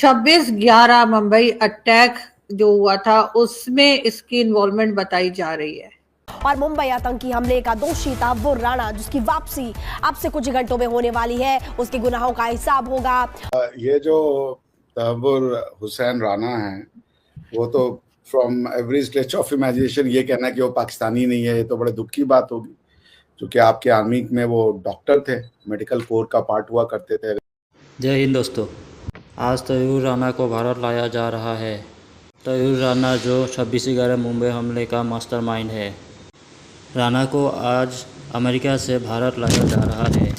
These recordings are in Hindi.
26/11 मुंबई अटैक जो हुआ था उसमें इसकी इन्वॉल्वमेंट बताई जा रही है। और मुंबई आतंकी हमले का दोषी तहव्वुर राणा, जिसकी वापसी अब से कुछ घंटों में होने वाली है, उसके गुनाहों का हिसाब होगा। ये जो तहव्वुर हुसैन राणा है, वो तो from every stretch of imagination ये कहना कि वो पाकिस्तानी नहीं है, ये तो बड़े दुख की बात होगी, क्योंकि आपके आर्मी में वो डॉक्टर थे, मेडिकल कोर का पार्ट हुआ करते थे। जय हिंद दोस्तों, आज तहव्वुर राणा को भारत लाया जा रहा है। तहव्वुर राणा जो 26/11 मुंबई हमले का मास्टरमाइंड है, राणा को आज अमेरिका से भारत लाया जा रहा है।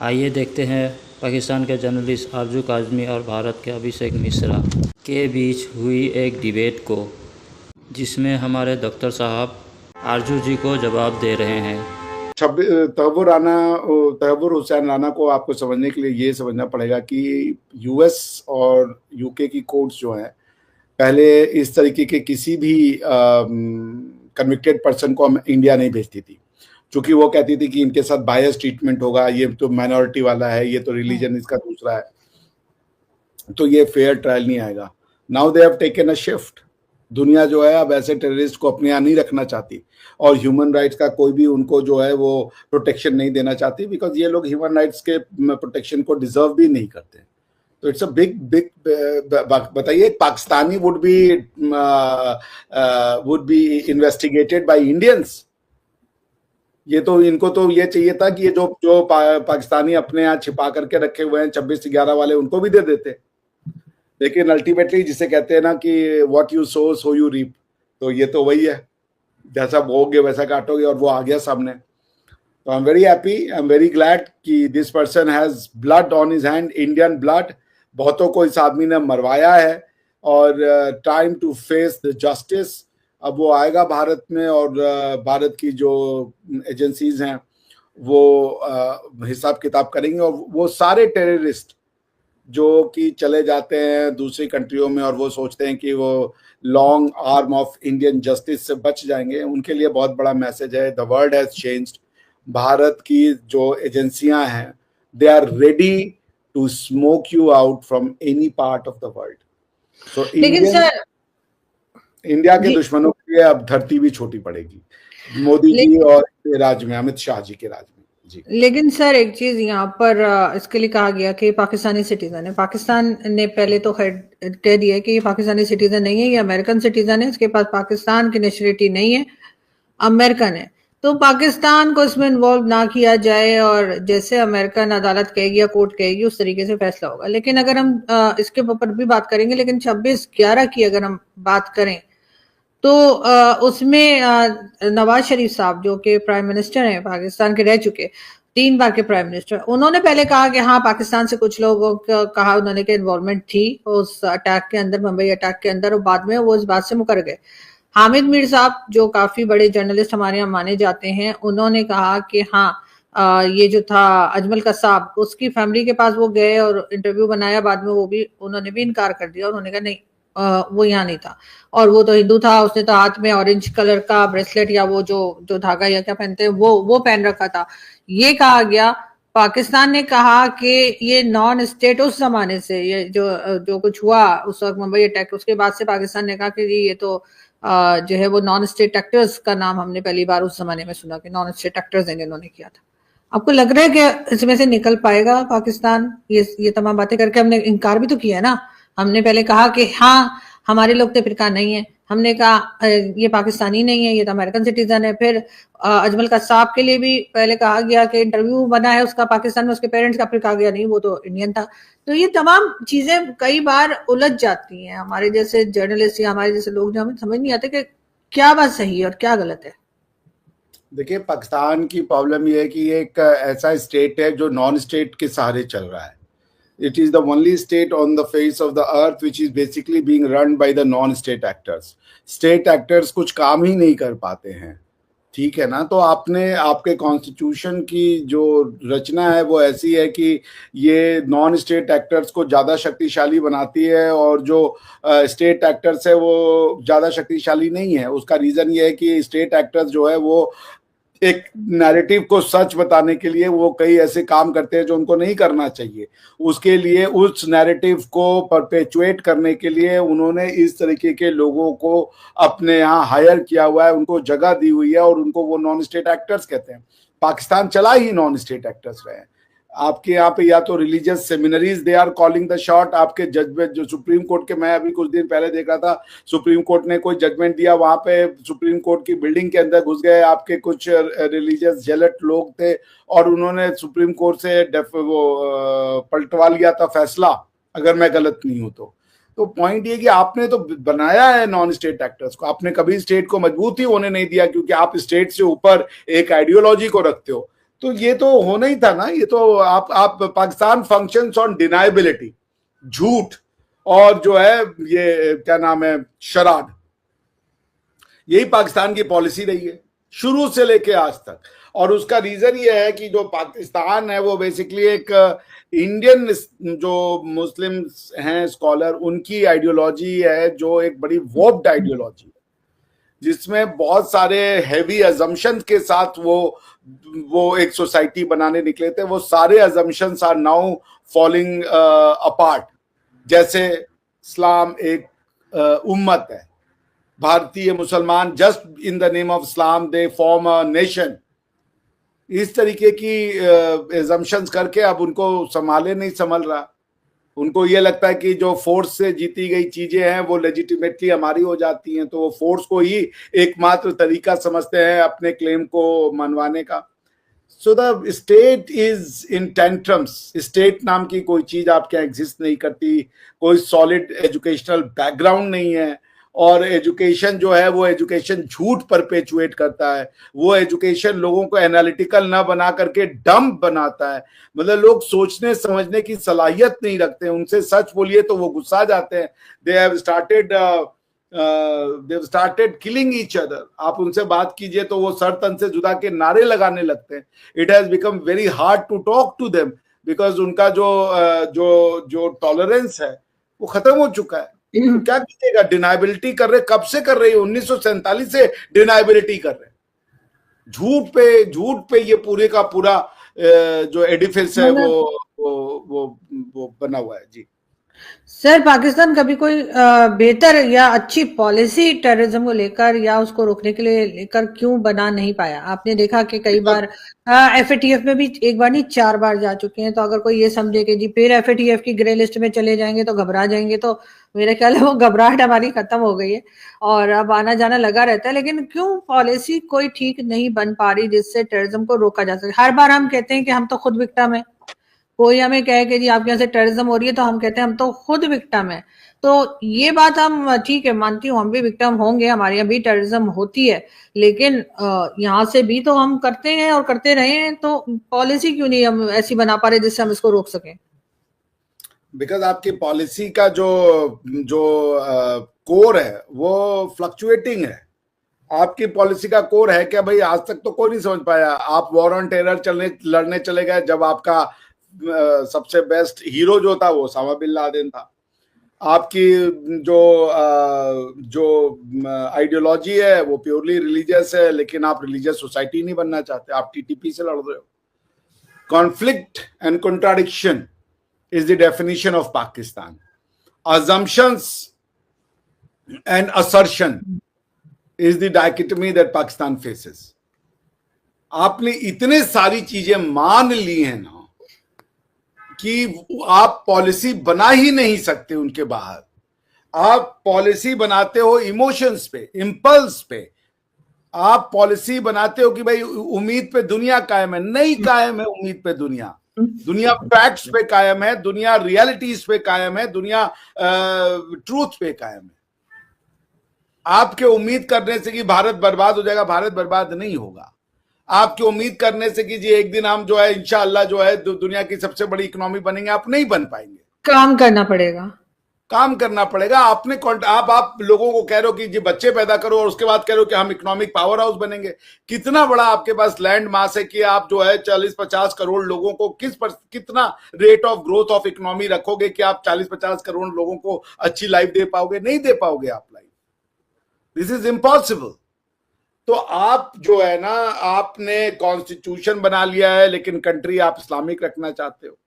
आइए देखते हैं पाकिस्तान के जर्नलिस्ट आरजू काज़मी और भारत के अभिषेक मिश्रा के बीच हुई एक डिबेट को, जिसमें हमारे डॉक्टर साहब आरजू जी को जवाब दे रहे हैं। तहव्वुर हुसैन राणा को आपको समझने के लिए ये समझना पड़ेगा कि यूएस और यूके की कोर्ट्स जो हैं, पहले इस तरीके के किसी भी कन्विक्टेड पर्सन को इंडिया नहीं भेजती थी, क्योंकि वो कहती थी कि इनके साथ बायस ट्रीटमेंट होगा, ये तो माइनॉरिटी वाला है, ये तो रिलीजन इसका दूसरा है, तो ये फेयर ट्रायल नहीं आएगा। Now they have taken a shift. दुनिया जो है अब ऐसे टेररिस्ट को अपने यहाँ नहीं रखना चाहती, और ह्यूमन राइट्स का कोई भी उनको जो है वो प्रोटेक्शन नहीं देना चाहती, बिकॉज ये लोग ह्यूमन राइट्स के प्रोटेक्शन को डिजर्व भी नहीं करते। तो इट्स अ बिग बताइए, Pakistani would be investigated by Indians. ये तो इनको तो ये चाहिए था कि ये जो पाकिस्तानी अपने यहाँ छिपा करके रखे हुए हैं 26/11 वाले, उनको भी दे देते। लेकिन अल्टीमेटली जिसे कहते हैं ना कि what you sow so you reap, तो ये तो वही है, जैसा बोओगे वैसा काटोगे, और वो आ गया सामने। तो I am very happy, I am very glad कि this person has blood on his hand, Indian blood. बहुतों को इस आदमी ने मरवाया है, और time to face the justice. अब वो आएगा भारत में, और भारत की जो एजेंसीज हैं वो हिसाब किताब करेंगे, और वो सारे टेररिस्ट जो कि चले जाते हैं दूसरी कंट्रियों में और वो सोचते हैं कि वो long arm of Indian justice से बच जाएंगे, उनके लिए बहुत बड़ा मैसेज है। The world has changed. Bharat की जो एजेंसियां हैं, they are ready to smoke you out from any part of the world. So India के दुश्मनों के लिए अब धरती भी छोटी पड़ेगी, मोदी जी और राज में, अमित शाह जी के राज में। जी। लेकिन सर एक चीज यहाँ पर इसके लिए कहा गया कि पाकिस्तानी सिटीजन है। पाकिस्तान ने पहले तो कह दिया कि ये पाकिस्तानी सिटीजन नहीं है, ये अमेरिकन सिटीजन है, इसके पास पाकिस्तान की नेशनलिटी नहीं है, अमेरिकन है। तो पाकिस्तान को इसमें इन्वॉल्व ना किया जाए, और जैसे अमेरिकन अदालत कहेगी या कोर्ट कहेगी उस तरीके से फैसला होगा। लेकिन अगर हम इसके ऊपर भी बात करेंगे, लेकिन 26/11 की अगर हम बात करें तो उसमें नवाज शरीफ साहब जो कि प्राइम मिनिस्टर हैं पाकिस्तान के, रह चुके 3 बार के प्राइम मिनिस्टर, उन्होंने पहले कहा कि हाँ पाकिस्तान से कुछ लोगों का कहा उन्होंने कि इन्वॉल्वमेंट थी उस अटैक के अंदर, मुंबई अटैक के अंदर, और बाद में वो इस बात से मुकर गए। हामिद मीर साहब जो काफी बड़े जर्नलिस्ट हमारे यहाँ माने जाते हैं, उन्होंने कहा कि हाँ ये जो था अजमल कसाब, उसकी फैमिली के पास वो गए और इंटरव्यू बनाया, बाद में वो भी उन्होंने भी इनकार कर दिया। उन्होंने कहा नहीं वो यहाँ नहीं था, और वो तो हिंदू था, उसने तो हाथ में ऑरेंज कलर का ब्रेसलेट या वो जो धागा या क्या पहनते हैं वो पहन रखा था। ये कहा गया। पाकिस्तान ने कहा कि ये नॉन स्टेट, उस जमाने से ये जो कुछ हुआ उस वक्त मुंबई अटैक, उसके बाद से पाकिस्तान ने कहा कि ये तो जो है वो नॉन स्टेट एक्टर्स का नाम हमने पहली बार उस जमाने में सुना कि नॉन स्टेट एक्टर्स हैं जिन्होंने किया था। आपको लग रहा है कि इसमें से निकल पाएगा पाकिस्तान? ये तमाम बातें करके हमने इनकार भी तो किया है ना। हमने पहले कहा कि हाँ हमारे लोग तो अफ्रीका नहीं है, हमने कहा ये पाकिस्तानी नहीं है, ये तो अमेरिकन सिटीजन है। फिर अजमल कसाब के लिए भी पहले कहा गया कि इंटरव्यू बना है उसका पाकिस्तान में, उसके पेरेंट्स का, अफ्रीका गया नहीं, वो तो इंडियन था। तो ये तमाम चीजें कई बार उलझ जाती हैं। हमारे जैसे जर्नलिस्ट या हमारे जैसे लोग जो, हमें समझ नहीं आते कि क्या बात सही है और क्या गलत है। देखिए, पाकिस्तान की प्रॉब्लम ये है कि ये एक ऐसा स्टेट है जो नॉन स्टेट के सहारे चल रहा है। It is the only state on the face of the earth which is basically being run by the non-state actors. State actors कुछ काम ही नहीं कर पाते हैं, ठीक है ना। तो आपके कॉन्स्टिट्यूशन की जो रचना है वो ऐसी है कि ये नॉन स्टेट एक्टर्स को ज़्यादा शक्तिशाली बनाती है, और जो स्टेट एक्टर्स है वो ज़्यादा शक्तिशाली नहीं है। उसका रीज़न ये है कि स्टेट एक्टर्स जो है वो एक नैरेटिव को सच बताने के लिए वो कई ऐसे काम करते हैं जो उनको नहीं करना चाहिए। उसके लिए उस नैरेटिव को परपेचुएट करने के लिए उन्होंने इस तरीके के लोगों को अपने यहाँ हायर किया हुआ है, उनको जगह दी हुई है और उनको वो नॉन स्टेट एक्टर्स कहते हैं। पाकिस्तान चला ही नॉन स्टेट एक्टर्स रहे हैं। आपके यहाँ पे या तो religious seminaries they are calling the shot. आपके जजमेंट जो सुप्रीम कोर्ट के, मैं अभी कुछ दिन पहले देख रहा था, सुप्रीम कोर्ट ने कोई जजमेंट दिया, वहां पे सुप्रीम कोर्ट की बिल्डिंग के अंदर घुस गए आपके कुछ रिलीजियस जेलट लोग थे और उन्होंने सुप्रीम कोर्ट से वो पलटवा लिया था फैसला, अगर मैं गलत नहीं हूं तो पॉइंट ये कि आपने तो बनाया है नॉन स्टेट एक्टर्स को, आपने कभी स्टेट को मजबूत ही होने नहीं दिया क्योंकि आप स्टेट से ऊपर एक आइडियोलॉजी को रखते हो। तो ये तो होना ही था ना। ये तो आप पाकिस्तान फंक्शंस ऑन डिनाइबिलिटी, झूठ और जो है ये क्या नाम है, शराब। यही पाकिस्तान की पॉलिसी रही है शुरू से लेके आज तक। और उसका रीजन ये है कि जो पाकिस्तान है वो बेसिकली एक इंडियन जो मुस्लिम हैं स्कॉलर, उनकी आइडियोलॉजी है जो एक बड़ी वॉर्प्ड आइडियोलॉजी है, जिसमें बहुत सारे हैवी अजम्पशन के साथ वो एक सोसाइटी बनाने निकले थे। वो सारे assumptions are now falling apart. जैसे इस्लाम एक उम्मत है, भारतीय मुसलमान just in the name of Islam they form a nation. इस तरीके की अजम्पशंस करके अब उनको संभाले नहीं संभल रहा। उनको ये लगता है कि जो फोर्स से जीती गई चीजें हैं वो लेजिटिमेटली हमारी हो जाती हैं, तो वो फोर्स को ही एकमात्र तरीका समझते हैं अपने क्लेम को मनवाने का। So the state is in tantrums. State नाम की कोई चीज आपके यहाँ एग्जिस्ट नहीं करती, कोई सॉलिड एजुकेशनल बैकग्राउंड नहीं है, और एजुकेशन जो है वो एजुकेशन झूठ परपेचुएट करता है। वो एजुकेशन लोगों को एनालिटिकल ना बना करके डम्प बनाता है। मतलब लोग सोचने समझने की सलाहियत नहीं रखते हैं, उनसे सच बोलिए तो वो गुस्सा जाते हैं। They have started killing each other. आप उनसे बात कीजिए तो वो सर तन से जुदा के नारे लगाने लगते हैं। It has become very hard to talk to them because उनका जो टॉलरेंस है वो खत्म हो चुका है। तो क्या कीजिएगा, डिनाइबिलिटी कर रहे, कब से कर रही है, 1947 से डिनाइबिलिटी कर रहे, झूठ पे ये पूरे का पूरा जो एडिफिस है वो बना हुआ है। जी सर, पाकिस्तान कभी कोई बेहतर या अच्छी पॉलिसी टेररिज्म को लेकर या उसको रोकने के लिए लेकर क्यों बना नहीं पाया? आपने देखा कि कई बार एफएटीएफ में भी एक बार नहीं 4 बार जा चुके हैं। तो अगर कोई ये समझे कि जी फिर एफएटीएफ की ग्रे लिस्ट में चले जाएंगे तो घबरा जाएंगे, तो मेरे ख्याल है वो घबराहट हमारी खत्म हो गई है और अब आना जाना लगा रहता है। लेकिन क्यों पॉलिसी कोई ठीक नहीं बन पा रही जिससे टेररिज्म को रोका जा सके? हर बार हम कहते हैं कि हम तो खुद विक्टिम है। कोई हमें कहे कि जी आपके यहाँ से टेररिज्म हो रही है तो हम कहते हैं हम तो खुद विक्टिम है। तो ये बात हम ठीक है, मानती हूँ हम भी विक्टिम होंगे, हमारे यहाँ भी टेररिज्म होती है, लेकिन यहाँ से भी तो हम करते हैं और करते रहे हैं। तो पॉलिसी क्यों नहीं हम ऐसी बना पा रहे जिससे हम इसको रोक सकें? बिकॉज आपकी पॉलिसी का जो कोर है वो फ्लक्चुएटिंग है। आपकी पॉलिसी का कोर है क्या भाई? आज तक तो कोई नहीं समझ पाया। आप वॉर ऑन टेरर लड़ने चले गए जब आपका सबसे बेस्ट हीरो जो था वो ओसामा बिन लादेन था। आपकी जो आइडियोलॉजी है वो प्योरली रिलीजियस है, लेकिन आप रिलीजियस सोसाइटी नहीं बनना चाहते, आप टीटीपी से लड़ रहे हो। Conflict and contradiction is the definition of Pakistan. Assumptions and assertion is the dichotomy that Pakistan faces. आपने इतने सारी चीजें मान ली हैं ना कि आप पॉलिसी बना ही नहीं सकते उनके बाहर। आप पॉलिसी बनाते हो इमोशंस पे, इंपल्स पे। आप पॉलिसी बनाते हो कि भाई उम्मीद पे दुनिया कायम है। नहीं कायम है उम्मीद पे दुनिया। दुनिया फैक्ट्स पे कायम है, दुनिया रियलिटीज पे कायम है, दुनिया ट्रूथ पे कायम है। आपके उम्मीद करने से कि भारत बर्बाद हो जाएगा, भारत बर्बाद नहीं होगा। आपकी उम्मीद करने से कि जी एक दिन हम जो है इंशाअल्लाह जो है दुनिया की सबसे बड़ी इकोनॉमी बनेंगे, आप नहीं बन पाएंगे। काम करना पड़ेगा, काम करना पड़ेगा। आपने आप लोगों को कह रहे हो कि जी बच्चे पैदा करो और उसके बाद कह रहे हो कि हम इकोनॉमिक पावर हाउस बनेंगे। कितना बड़ा आपके पास लैंड मास है कि आप जो है 40-50 करोड़ लोगों को कितना rate of growth of economy रखोगे कि आप 40-50 करोड़ लोगों को अच्छी लाइफ दे पाओगे? नहीं दे पाओगे आप लाइफ। This is impossible. तो आप जो है ना, आपने कॉन्स्टिट्यूशन बना लिया है लेकिन कंट्री आप इस्लामिक रखना चाहते हो।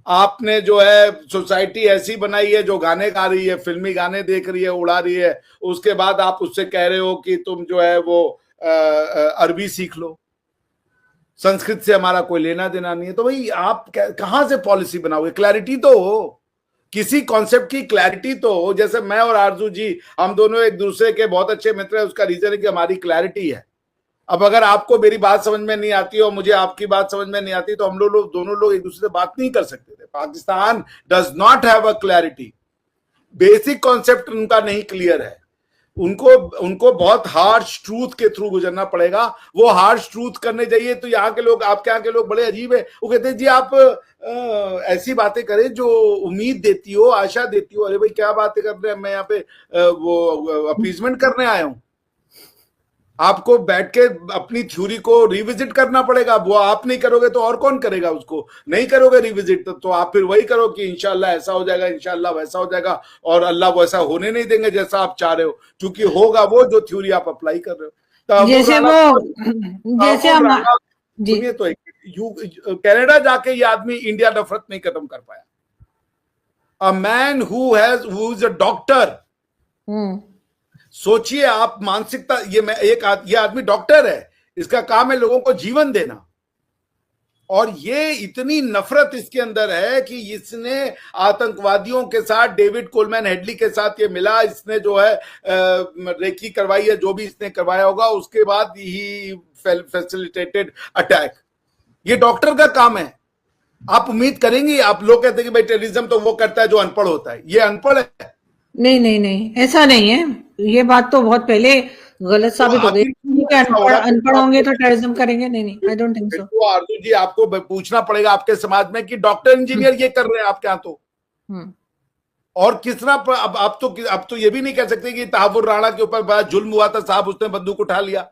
आपने जो है सोसाइटी ऐसी बनाई है जो गाने गा रही है, फिल्मी गाने देख रही है, उड़ा रही है, उसके बाद आप उससे कह रहे हो कि तुम जो है वो अरबी सीख लो, संस्कृत से हमारा कोई लेना देना नहीं है। तो भाई आप कहां से पॉलिसी बनाओगे? क्लैरिटी तो हो, किसी कॉन्सेप्ट की क्लैरिटी तो हो। जैसे मैं और आरजू जी, हम दोनों एक दूसरे के बहुत अच्छे मित्र हैं, उसका रीजन है कि हमारी क्लैरिटी है। अब अगर आपको मेरी बात समझ में नहीं आती और मुझे आपकी बात समझ में नहीं आती तो हम लोग दोनों लोग एक दूसरे से बात नहीं कर सकते थे। Pakistan does not have a clarity, basic concept उनका नहीं क्लियर है। उनको बहुत हार्श ट्रूथ के थ्रू गुजरना पड़ेगा। वो हार्श ट्रूथ करने जाइए तो यहाँ के लोग, आपके यहाँ के लोग बड़े अजीब है, वो कहते हैं जी आप ऐसी बातें करें जो उम्मीद देती हो, आशा देती हो। अरे भाई क्या बातें कर रहे हैं, मैं यहाँ पे वो अपीजमेंट करने आया हूं। आपको बैठ के अपनी थ्योरी को रिविजिट करना पड़ेगा। वो आप नहीं करोगे तो और कौन करेगा? उसको नहीं करोगे रिविजिट तो आप फिर वही करो कि इंशाल्लाह ऐसा हो जाएगा, इंशाल्लाह वैसा हो जाएगा, और अल्लाह वैसा होने नहीं देंगे जैसा आप चाह रहे हो, क्योंकि होगा वो जो थ्योरी आप अप्लाई कर रहे हो। जैसे हम जी, सुनिए तो, कनाडा जाके ये आदमी इंडिया नफरत नहीं खत्म कर पाया। A man who is a doctor, सोचिए आप मानसिकता, ये आदमी डॉक्टर है, इसका काम है लोगों को जीवन देना, और ये इतनी नफरत इसके अंदर है कि इसने आतंकवादियों के साथ, डेविड कोलमैन हेडली के साथ ये मिला, इसने जो है रेकी करवाई है, जो भी इसने करवाया होगा, उसके बाद ही फैसिलिटेटेड अटैक। ये डॉक्टर का काम है। आप उम्मीद करेंगे, आप लोग कहते हैं कि भाई टेररिज्म तो वो करता है जो अनपढ़ होता है। ये अनपढ़ है? नहीं नहीं नहीं नहीं, ऐसा नहीं है। ये बात तो बहुत पहले गलत साबित हो गई। अनपढ़ होंगे तो टेररिज्म करेंगे? नहीं नहीं, आई डोंट थिंक सो। आरजू जी, आपको पूछना पड़ेगा आपके समाज में कि डॉक्टर इंजीनियर ये कर रहे हैं आपके यहाँ तो, और किस तरह अब तो ये भी नहीं कह सकते कि तहव्वुर राणा के ऊपर बड़ा जुल्म हुआ था साहब, उसने बंदूक उठा लिया।